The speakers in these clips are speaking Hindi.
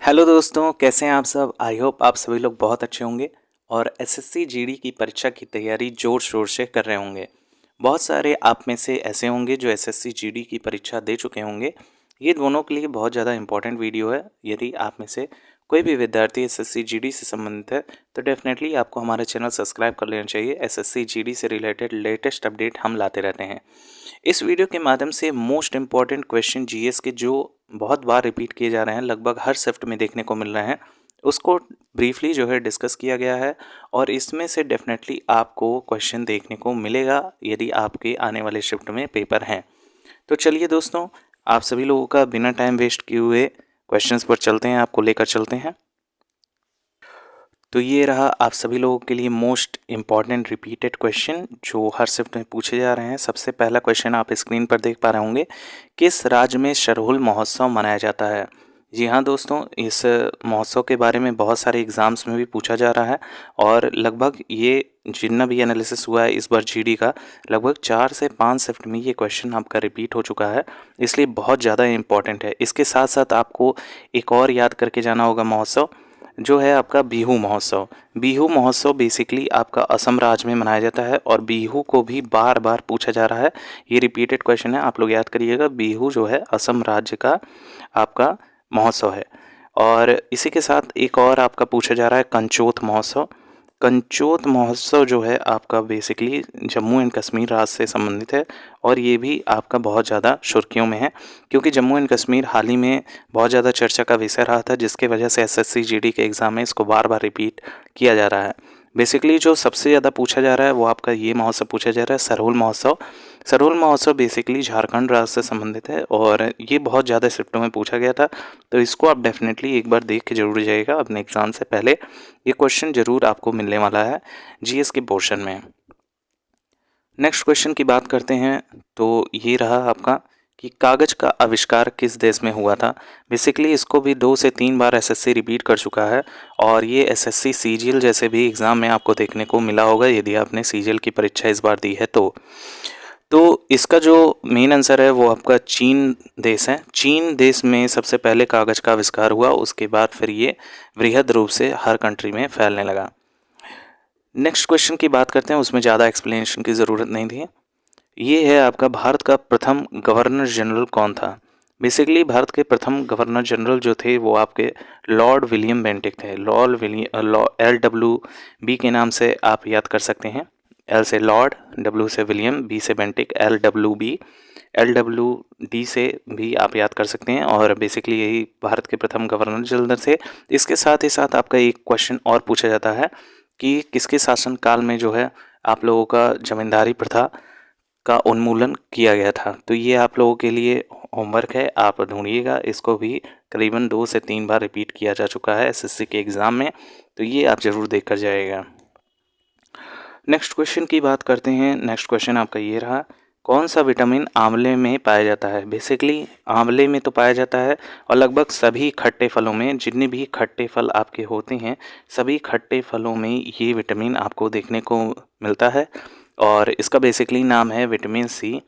हेलो दोस्तों, कैसे हैं आप सब। आई होप आप सभी लोग बहुत अच्छे होंगे और एसएससी जीडी की परीक्षा की तैयारी ज़ोर शोर से कर रहे होंगे। बहुत सारे आप में से ऐसे होंगे जो एसएससी जीडी की परीक्षा दे चुके होंगे। ये दोनों के लिए बहुत ज़्यादा इंपॉर्टेंट वीडियो है। यदि आप में से कोई भी विद्यार्थी एसएससी जीडी से संबंधित है तो डेफिनेटली आपको हमारा चैनल सब्सक्राइब कर लेना चाहिए। एसएससी जीडी से रिलेटेड लेटेस्ट अपडेट हम लाते रहते हैं। इस वीडियो के माध्यम से मोस्ट इम्पॉर्टेंट क्वेश्चन जीएस के जो बहुत बार रिपीट किए जा रहे हैं, लगभग हर शिफ्ट में देखने को मिल रहे हैं, उसको ब्रीफली जो है डिस्कस किया गया है। और इसमें से डेफिनेटली आपको क्वेश्चन देखने को मिलेगा यदि आपके आने वाले शिफ्ट में पेपर हैं। तो चलिए दोस्तों, आप सभी लोगों का बिना टाइम वेस्ट किए हुए क्वेश्चंस पर चलते हैं, आपको लेकर चलते हैं। तो ये रहा आप सभी लोगों के लिए मोस्ट इम्पॉर्टेंट रिपीटेड क्वेश्चन जो हर शिफ्ट में पूछे जा रहे हैं। सबसे पहला क्वेश्चन आप स्क्रीन पर देख पा रहे होंगे, किस राज्य में सरहुल महोत्सव मनाया जाता है। जी हाँ दोस्तों, इस महोत्सव के बारे में बहुत सारे एग्ज़ाम्स में भी पूछा जा रहा है और लगभग ये जितना भी एनालिसिस हुआ है इस बार जीडी का, लगभग 4 से 5 शिफ्ट में ये क्वेश्चन आपका रिपीट हो चुका है, इसलिए बहुत ज़्यादा इम्पॉर्टेंट है। इसके साथ साथ आपको एक और याद करके जाना होगा महोत्सव, जो है आपका बिहू महोत्सव। बिहू महोत्सव बेसिकली आपका असम राज्य में मनाया जाता है और बिहू को भी बार बार पूछा जा रहा है। ये रिपीटेड क्वेश्चन है, आप लोग याद करिएगा। बिहू जो है असम राज्य का आपका महोत्सव है। और इसी के साथ एक और आपका पूछा जा रहा है कंचोत महोत्सव। कंचोत महोत्सव जो है आपका बेसिकली जम्मू एंड कश्मीर राज्य से संबंधित है और ये भी आपका बहुत ज़्यादा सुर्खियों में है, क्योंकि जम्मू एंड कश्मीर हाल ही में बहुत ज़्यादा चर्चा का विषय रहा था, जिसके वजह से एसएससी जीडी के एग्ज़ाम में इसको बार बार रिपीट किया जा रहा है। बेसिकली जो सबसे ज़्यादा पूछा जा रहा है वो आपका ये महोत्सव पूछा जा रहा है, सरहुल महोत्सव। सरहुल महोत्सव बेसिकली झारखंड राज्य से संबंधित है और ये बहुत ज़्यादा शिफ्टों में पूछा गया था, तो इसको आप डेफिनेटली एक बार देख के जरूर जाइएगा अपने एग्ज़ाम से पहले। ये क्वेश्चन ज़रूर आपको मिलने वाला है जीएस के पोर्शन में। नेक्स्ट क्वेश्चन की बात करते हैं, तो ये रहा आपका कि कागज़ का आविष्कार किस देश में हुआ था। बेसिकली इसको भी 2 से 3 बार एसएससी रिपीट कर चुका है और ये एसएससी सीजीएल जैसे भी एग्ज़ाम में आपको देखने को मिला होगा यदि आपने सीजीएल की परीक्षा इस बार दी है तो इसका जो मेन आंसर है वो आपका चीन देश है। चीन देश में सबसे पहले कागज़ का आविष्कार हुआ, उसके बाद फिर ये वृहद रूप से हर कंट्री में फैलने लगा। नेक्स्ट क्वेश्चन की बात करते हैं, उसमें ज़्यादा एक्सप्लेनेशन की ज़रूरत नहीं थी। ये है आपका भारत का प्रथम गवर्नर जनरल कौन था। बेसिकली भारत के प्रथम गवर्नर जनरल जो थे वो आपके लॉर्ड विलियम बेंटिक थे। LWB के नाम से आप याद कर सकते हैं। एल से लॉर्ड, डब्ल्यू से विलियम, बी से बेंटिक, LWD से भी आप याद कर सकते हैं और बेसिकली यही भारत के प्रथम गवर्नर जनरल थे। इसके साथ ही साथ आपका एक क्वेश्चन और पूछा जाता है कि किसके शासनकाल में जो है आप लोगों का जमींदारी प्रथा का उन्मूलन किया गया था। तो ये आप लोगों के लिए होमवर्क है, आप ढूंढिएगा। इसको भी करीबन 2 से 3 बार रिपीट किया जा चुका है एसएससी के एग्ज़ाम में, तो ये आप ज़रूर देख कर जाइएगा। नेक्स्ट क्वेश्चन की बात करते हैं। नेक्स्ट क्वेश्चन आपका ये रहा, कौन सा विटामिन आंवले में पाया जाता है। बेसिकली आंवले में तो पाया जाता है और लगभग सभी खट्टे फलों में, जितने भी खट्टे फल आपके होते हैं सभी खट्टे फलों में ये विटामिन आपको देखने को मिलता है और इसका बेसिकली नाम है विटामिन सी।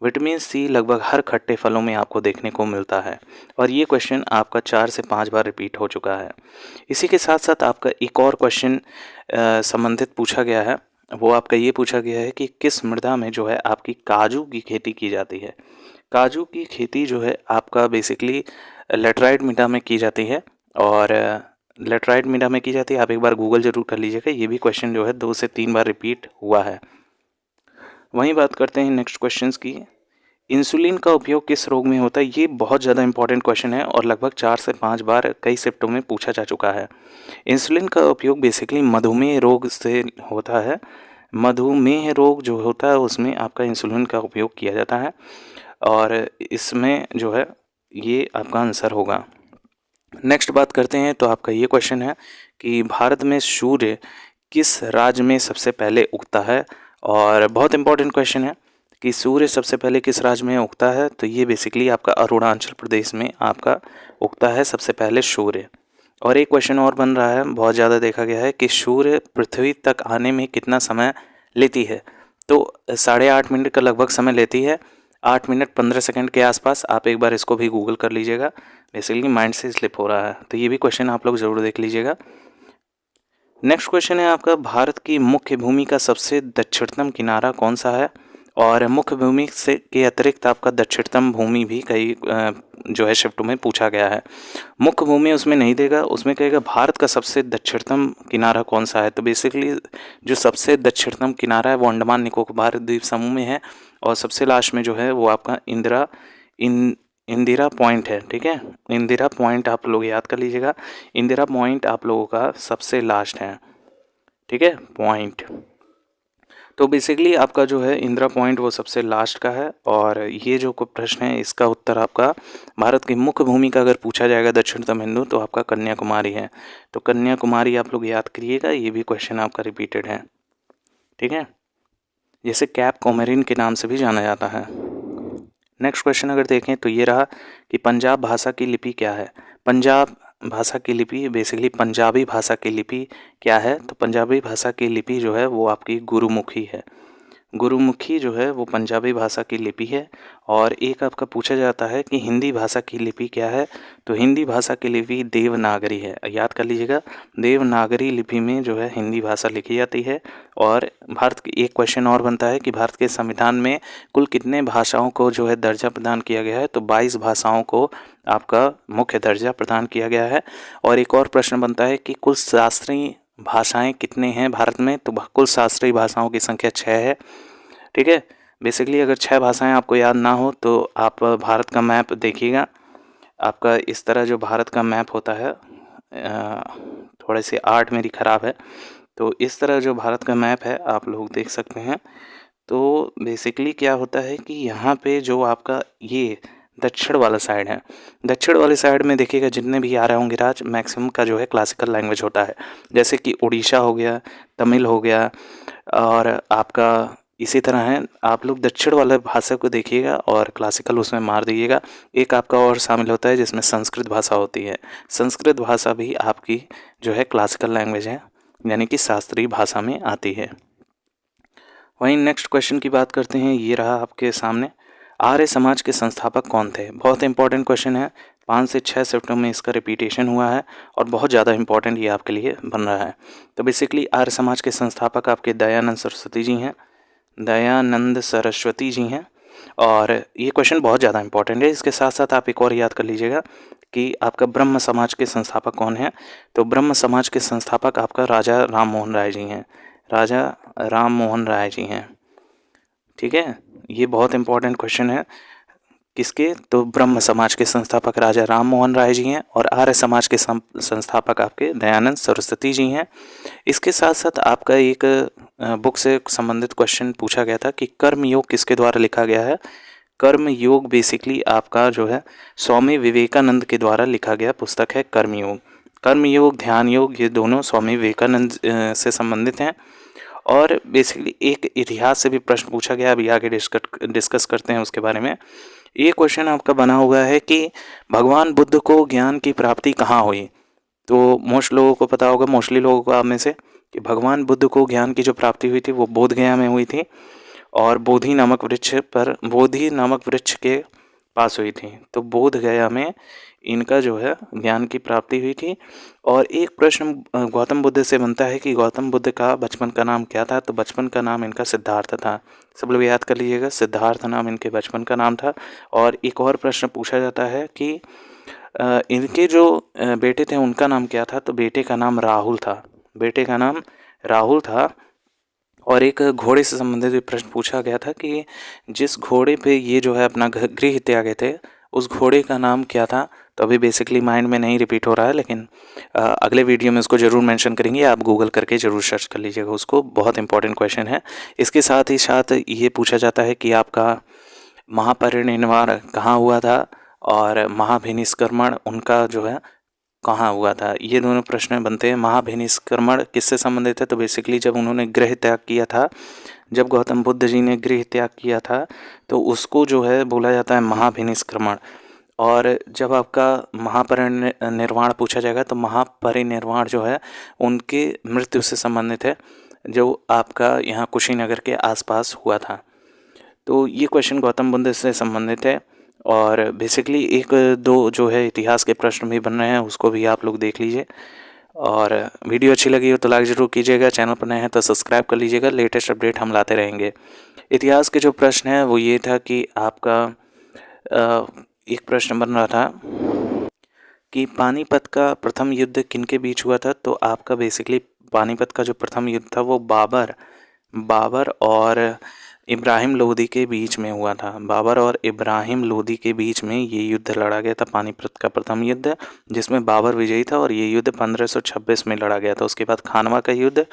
विटामिन सी लगभग हर खट्टे फलों में आपको देखने को मिलता है और ये क्वेश्चन आपका 4 से 5 बार रिपीट हो चुका है। इसी के साथ साथ आपका एक और क्वेश्चन संबंधित पूछा गया है, वो आपका ये पूछा गया है कि किस मृदा में जो है आपकी काजू की खेती की जाती है। काजू की खेती जो है आपका बेसिकली लेटराइट मिट्टी में की जाती है और लेटराइट मिट्टी में की जाती है। आप एक बार गूगल ज़रूर कर लीजिएगा, ये भी क्वेश्चन जो है 2 से 3 बार रिपीट हुआ है। वहीं बात करते हैं नेक्स्ट क्वेश्चंस की, इंसुलिन का उपयोग किस रोग में होता है। ये बहुत ज़्यादा इंपॉर्टेंट क्वेश्चन है और लगभग 4 से 5 बार कई शिफ्टों में पूछा जा चुका है। इंसुलिन का उपयोग बेसिकली मधुमेह रोग से होता है। मधुमेह रोग जो होता है उसमें आपका इंसुलिन का उपयोग किया जाता है और इसमें जो है ये आपका आंसर होगा। नेक्स्ट बात करते हैं, तो आपका ये क्वेश्चन है कि भारत में सूर्य किस राज्य में सबसे पहले उगता है। और बहुत इंपॉर्टेंट क्वेश्चन है कि सूर्य सबसे पहले किस राज्य में उगता है, तो ये बेसिकली आपका अरुणाचल प्रदेश में आपका उगता है सबसे पहले सूर्य। और एक क्वेश्चन और बन रहा है, बहुत ज़्यादा देखा गया है कि सूर्य पृथ्वी तक आने में कितना समय लेती है। तो 8.5 मिनट का लगभग समय लेती है। 8 मिनट 15 सेकंड के आसपास। आप एक बार इसको भी गूगल कर लीजिएगा, बेसिकली माइंड से स्लिप हो रहा है, तो ये भी क्वेश्चन आप लोग ज़रूर देख लीजिएगा। नेक्स्ट क्वेश्चन है आपका, भारत की मुख्य भूमि का सबसे दक्षिणतम किनारा कौन सा है? और मुख्य भूमि से के अतिरिक्त आपका दक्षिणतम भूमि भी कई जो है शिफ्ट में पूछा गया है। मुख्य भूमि उसमें नहीं देगा, उसमें कहेगा भारत का सबसे दक्षिणतम किनारा कौन सा है। तो बेसिकली जो सबसे दक्षिणतम किनारा है वो अंडमान निकोबार द्वीप समूह में है, और सबसे लास्ट में जो है वो आपका इंदिरा पॉइंट है। ठीक है, इंदिरा पॉइंट आप लोग याद कर लीजिएगा, इंदिरा पॉइंट आप लोगों का सबसे लास्ट है। ठीक है, पॉइंट। तो बेसिकली आपका जो है इंदिरा पॉइंट वो सबसे लास्ट का है। और ये जो प्रश्न है इसका उत्तर आपका भारत की मुख्य भूमि का अगर पूछा जाएगा दक्षिणतम बिंदु तो आपका कन्याकुमारी है। तो कन्याकुमारी आप लोग याद करिएगा, ये भी क्वेश्चन आपका रिपीटेड है। ठीक है, जैसे कैप कोमेरिन के नाम से भी जाना जाता है। नेक्स्ट क्वेश्चन अगर देखें तो ये रहा कि पंजाब भाषा की लिपि क्या है। पंजाब भाषा की लिपि बेसिकली पंजाबी भाषा की लिपि क्या है? तो पंजाबी भाषा की लिपि जो है वो आपकी गुरुमुखी है। गुरुमुखी जो है वो पंजाबी भाषा की लिपि है। और एक आपका पूछा जाता है कि हिंदी भाषा की लिपि क्या है? तो हिंदी भाषा की लिपि देवनागरी है। याद कर लीजिएगा, देवनागरी लिपि में जो है हिंदी भाषा लिखी जाती है। और भारत की एक क्वेश्चन और बनता है कि भारत के संविधान में कुल कितने भाषाओं को जो है दर्जा प्रदान किया गया है? तो 22 भाषाओं को आपका मुख्य दर्जा प्रदान किया गया है। और एक और प्रश्न बनता है कि कुल शास्त्रीय भाषाएं कितने हैं भारत में? तो कुल शास्त्रीय भाषाओं की संख्या 6 है। ठीक है, बेसिकली अगर 6 भाषाएं आपको याद ना हो तो आप भारत का मैप देखिएगा। आपका इस तरह जो भारत का मैप होता है, थोड़े से आर्ट मेरी ख़राब है, तो इस तरह जो भारत का मैप है आप लोग देख सकते हैं। तो बेसिकली क्या होता है कि यहाँ पे जो आपका ये दक्षिण वाला साइड है, दक्षिण वाले साइड में देखिएगा जितने भी आ रहे होंगे राज्य, मैक्सिमम का जो है क्लासिकल लैंग्वेज होता है। जैसे कि उड़ीसा हो गया, तमिल हो गया, और आपका इसी तरह है। आप लोग दक्षिण वाले भाषा को देखिएगा और क्लासिकल उसमें मार दीजिएगा। एक आपका और शामिल होता है जिसमें संस्कृत भाषा होती है। संस्कृत भाषा भी आपकी जो है क्लासिकल लैंग्वेज है, यानी कि शास्त्रीय भाषा में आती है। वहीं नेक्स्ट क्वेश्चन की बात करते हैं, ये रहा आपके सामने, आर्य समाज के संस्थापक कौन थे? बहुत इंपॉर्टेंट क्वेश्चन है, 5 से 6 सेप्टेम्बर में इसका रिपीटेशन हुआ है और बहुत ज़्यादा इंपॉर्टेंट ये आपके लिए बन रहा है। तो बेसिकली आर्य समाज के संस्थापक आपके दयानंद सरस्वती जी हैं, दयानंद सरस्वती जी हैं। और ये क्वेश्चन बहुत ज़्यादा इंपॉर्टेंट है। इसके साथ साथ आप एक और याद कर लीजिएगा कि आपका ब्रह्म समाज के संस्थापक कौन है? तो ब्रह्म समाज के संस्थापक आपका राजा राम मोहन राय जी हैं, राजा राम मोहन राय जी हैं। ठीक है, ये बहुत इंपॉर्टेंट क्वेश्चन है। किसके? तो ब्रह्म समाज के संस्थापक राजा राम मोहन राय जी हैं, और आर्य समाज के संस्थापक आपके दयानंद सरस्वती जी हैं। इसके साथ साथ आपका एक बुक से संबंधित क्वेश्चन पूछा गया था कि कर्म योग किसके द्वारा लिखा गया है? कर्म योग बेसिकली आपका जो है स्वामी विवेकानंद के द्वारा लिखा गया पुस्तक है कर्म योग। कर्म योग, ध्यान योग, ये दोनों स्वामी विवेकानंद से संबंधित हैं। और बेसिकली एक इतिहास से भी प्रश्न पूछा गया, अभी आगे डिस्कस करते हैं उसके बारे में। ये क्वेश्चन आपका बना हुआ है कि भगवान बुद्ध को ज्ञान की प्राप्ति कहाँ हुई? तो मोस्ट लोगों को पता होगा, मोस्टली लोगों को आप में से, कि भगवान बुद्ध को ज्ञान की जो प्राप्ति हुई थी वो बोध गया में हुई थी, और बोधि नामक वृक्ष के पास हुई थी। तो बोध गया में इनका जो है ज्ञान की प्राप्ति हुई थी। और एक प्रश्न गौतम बुद्ध से बनता है कि गौतम बुद्ध का बचपन का नाम क्या था? तो बचपन का नाम इनका सिद्धार्थ था। सब लोग याद कर लीजिएगा, सिद्धार्थ नाम इनके बचपन का नाम था। और एक और प्रश्न पूछा जाता है कि इनके जो बेटे थे उनका नाम क्या था? तो बेटे का नाम राहुल था, बेटे का नाम राहुल था। और एक घोड़े से संबंधित भी प्रश्न पूछा गया था कि जिस घोड़े पे ये जो है अपना गृह त्यागे थे उस घोड़े का नाम क्या था? तो अभी बेसिकली माइंड में नहीं रिपीट हो रहा है, लेकिन अगले वीडियो में उसको ज़रूर मेंशन करेंगे, आप गूगल करके ज़रूर सर्च कर लीजिएगा उसको, बहुत इंपॉर्टेंट क्वेश्चन है। इसके साथ ही साथ ये पूछा जाता है कि आपका महापरिनिर्वाण कहाँ हुआ था, और महाभिनिष्क्रमण उनका जो है कहाँ हुआ था? ये दोनों प्रश्न बनते हैं। महाभिनिष्क्रमण किससे संबंधित है? तो बेसिकली जब उन्होंने गृह त्याग किया था, जब गौतम बुद्ध जी ने गृह त्याग किया था तो उसको जो है बोला जाता है महाभिनिष्क्रमण। और जब आपका महापरिनिर्वाण पूछा जाएगा तो महापरिनिर्वाण जो है उनके मृत्यु से संबंधित है, जो आपका यहाँ कुशीनगर के आसपास हुआ था। तो ये क्वेश्चन गौतम बुद्ध से संबंधित है और बेसिकली एक दो जो है इतिहास के प्रश्न भी बन रहे हैं, उसको भी आप लोग देख लीजिए। और वीडियो अच्छी लगी हो तो लाइक ज़रूर कीजिएगा, चैनल पर नए हैं तो सब्सक्राइब कर लीजिएगा, लेटेस्ट अपडेट हम लाते रहेंगे। इतिहास के जो प्रश्न हैं वो ये था कि आपका एक प्रश्न बन रहा था कि पानीपत का प्रथम युद्ध किनके बीच हुआ था। तो आपका बेसिकली पानीपत का जो प्रथम युद्ध था वो बाबर और इब्राहिम लोदी के बीच में हुआ था। बाबर और इब्राहिम लोदी के बीच में ये युद्ध लड़ा गया था, पानीपत का प्रथम युद्ध, जिसमें बाबर विजयी था और ये युद्ध 1526 में लड़ा गया था। उसके बाद खानवा का युद्ध,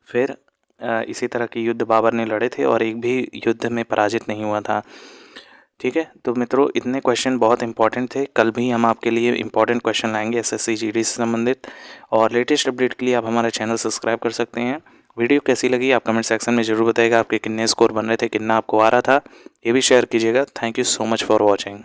फिर इसी तरह के युद्ध बाबर ने लड़े थे और एक भी युद्ध में पराजित नहीं हुआ था। ठीक है, तो मित्रों इतने क्वेश्चन बहुत इंपॉर्टेंट थे। कल भी हम आपके लिए इंपॉर्टेंट क्वेश्चन लाएंगे एसएससी जीडी से संबंधित, और लेटेस्ट अपडेट के लिए आप हमारा चैनल सब्सक्राइब कर सकते हैं। वीडियो कैसी लगी आप कमेंट सेक्शन में ज़रूर बताइएगा, आपके कितने स्कोर बन रहे थे, कितना आपको आ रहा था, ये भी शेयर कीजिएगा। Thank you so much for watching.